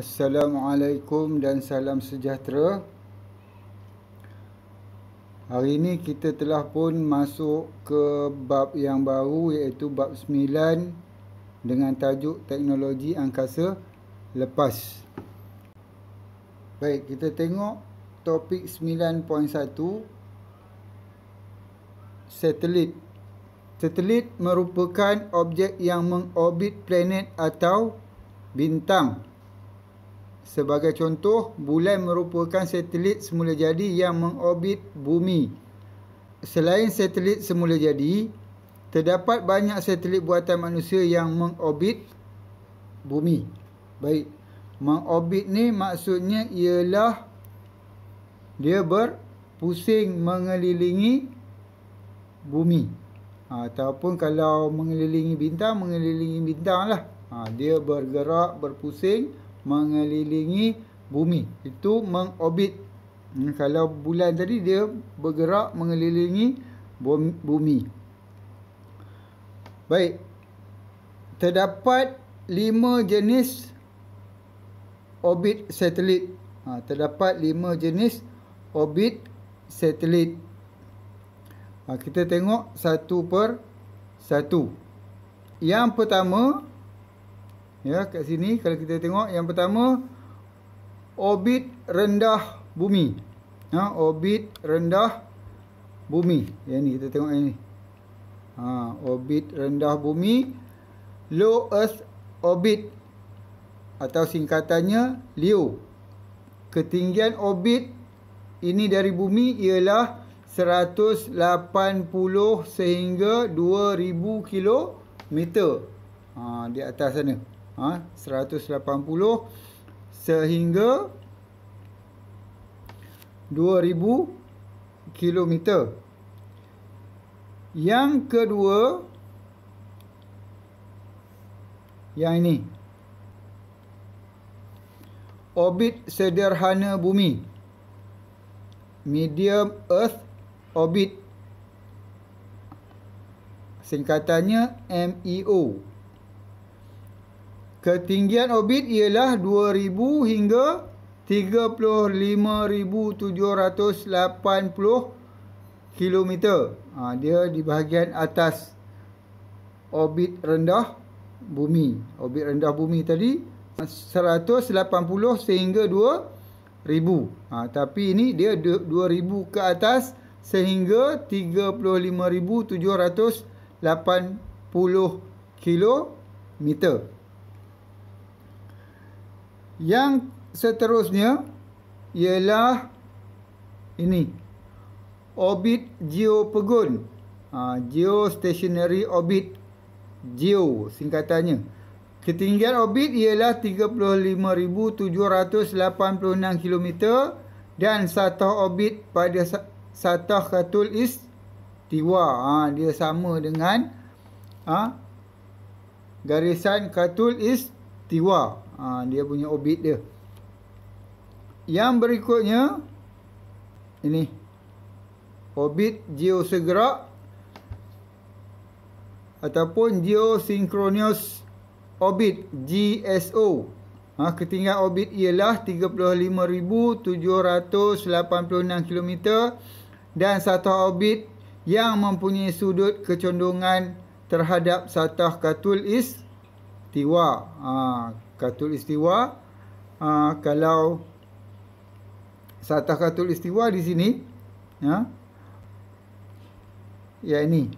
Assalamualaikum dan salam sejahtera. Hari ini kita telah pun masuk ke bab yang baru, iaitu bab 9 dengan tajuk teknologi angkasa lepas. Baik, kita tengok topik 9.1, satelit. Satelit merupakan objek yang mengorbit planet atau bintang. Sebagai contoh, bulan merupakan satelit semula jadi yang mengorbit bumi. Selain satelit semula jadi, terdapat banyak satelit buatan manusia yang mengorbit bumi. Baik, mengorbit ni maksudnya ialah dia berpusing mengelilingi bumi. Ataupun kalau mengelilingi bintang lah. Dia bergerak, berpusing mengelilingi bumi. Itu mengorbit. Kalau bulan tadi dia bergerak mengelilingi bumi. Baik. Terdapat 5 jenis orbit satelit. Terdapat 5 jenis orbit satelit. Kita tengok satu per satu. Yang pertama, kat sini kalau kita tengok, yang pertama orbit rendah bumi. Orbit rendah bumi. Yang ni kita tengok yang ni. Orbit rendah bumi, low earth orbit atau singkatannya LEO. Ketinggian orbit ini dari bumi ialah 180 sehingga 2000 kilometer. Di atas sana. 180 sehingga 2000 kilometer. Yang kedua, yang ini, orbit sederhana bumi, medium earth orbit, singkatannya MEO. Ketinggian orbit ialah 2000 hingga 35,780 kilometer. Dia di bahagian atas orbit rendah bumi. Orbit rendah bumi tadi 180 sehingga 2000. Tapi ini dia 2000 ke atas sehingga 35,780 kilometer. Yang seterusnya ialah ini, orbit geopegun. Geostationary orbit, GEO singkatannya. Ketinggian orbit ialah 35,786 km dan sathah orbit pada sathah Khatul Istiwa. Dia sama dengan garisan Khatul Istiwa. Dia punya orbit dia. Yang berikutnya ini, orbit geosegerak ataupun geosynchronous orbit, GSO. Ketinggian orbit ialah 35,786 km dan sathah orbit yang mempunyai sudut kecondongan terhadap sathah Khatul Istiwa. Khatul Istiwa, kalau sathah Khatul Istiwa di sini, ya ini,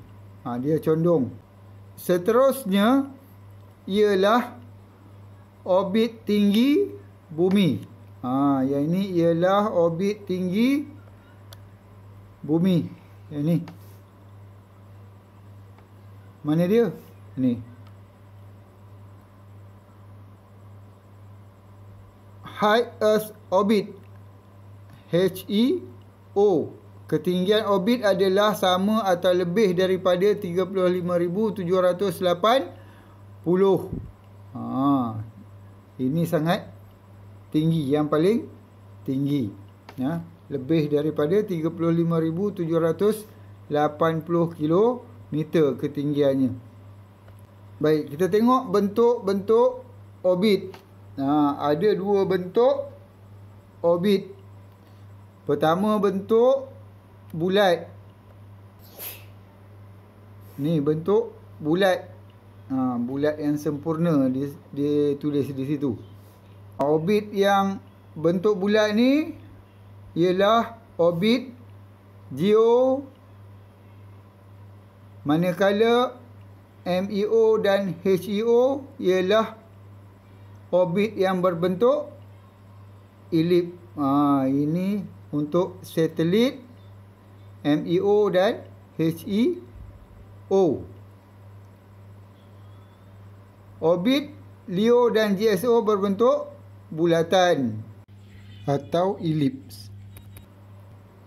dia condong. Seterusnya ialah orbit tinggi bumi. Yang ini ialah orbit tinggi bumi. Yang ni, mana dia? Ni, High Earth Orbit, HEO. Ketinggian orbit adalah sama atau lebih daripada 35,780. Ini sangat tinggi, yang paling tinggi. Lebih daripada 35,780 km ketinggiannya. Baik, kita tengok bentuk-bentuk orbit. Ada dua bentuk orbit. Pertama bentuk bulat. Ni bentuk bulat. Bulat yang sempurna dia tulis di situ. Orbit yang bentuk bulat ni ialah orbit geo, manakala MEO dan HEO ialah orbit yang berbentuk elip. Ini untuk satelit MEO dan HEO. Orbit LEO dan GSO berbentuk bulatan atau elips.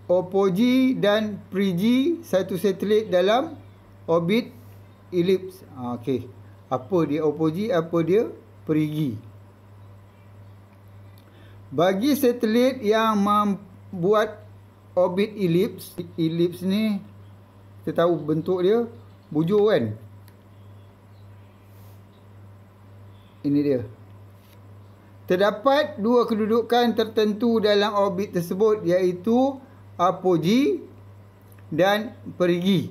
Apogee dan perigee, satu satelit dalam orbit elips. Okey. Apa dia apogee, apa dia perigee? Bagi satelit yang membuat orbit elips, elips ni kita tahu bentuk dia bujur kan? Ini dia. Terdapat dua kedudukan tertentu dalam orbit tersebut, iaitu apogee dan perigee.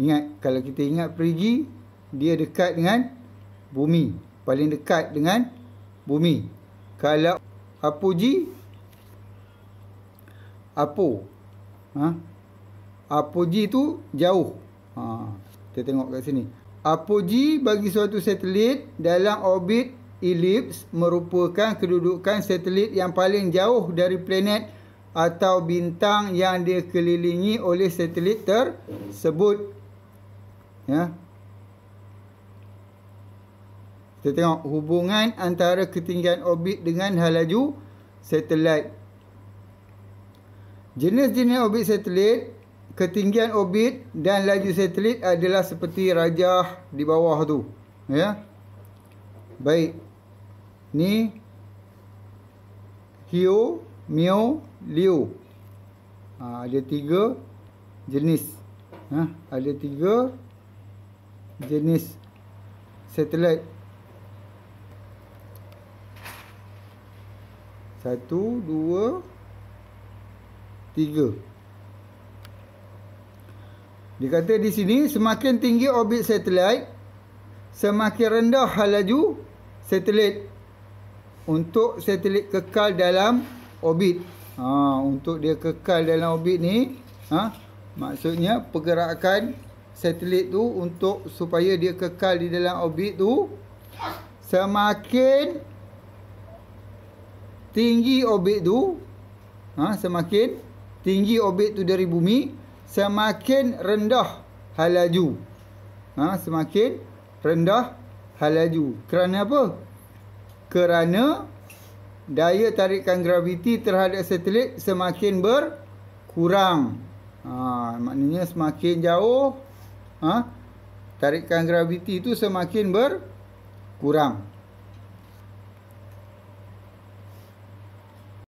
Ingat, kalau kita ingat perigee, dia dekat dengan bumi, paling dekat dengan bumi. Kalau apogee, apogee tu jauh. Kita tengok kat sini. Apogee bagi suatu satelit dalam orbit elips merupakan kedudukan satelit yang paling jauh dari planet atau bintang yang dikelilingi oleh satelit tersebut. Ya. Kita tengok hubungan antara ketinggian orbit dengan halaju satelit. Jenis-jenis orbit satelit, ketinggian orbit dan laju satelit adalah seperti rajah di bawah tu. Ya. Baik. Ni HEO, MEO, LEO. Ada tiga jenis. Ada tiga jenis satelit. Satu, dua, tiga. Dia kata di sini, semakin tinggi orbit satelit, semakin rendah halaju satelit. Untuk satelit kekal dalam orbit. Untuk dia kekal dalam orbit ni, maksudnya pergerakan satelit tu untuk supaya dia kekal di dalam orbit tu, semakin tinggi orbit tu, semakin tinggi orbit tu dari bumi, semakin rendah halaju. Semakin rendah halaju. Kerana apa? Kerana daya tarikan graviti terhadap satelit semakin berkurang. Maknanya semakin jauh, tarikan graviti itu semakin berkurang.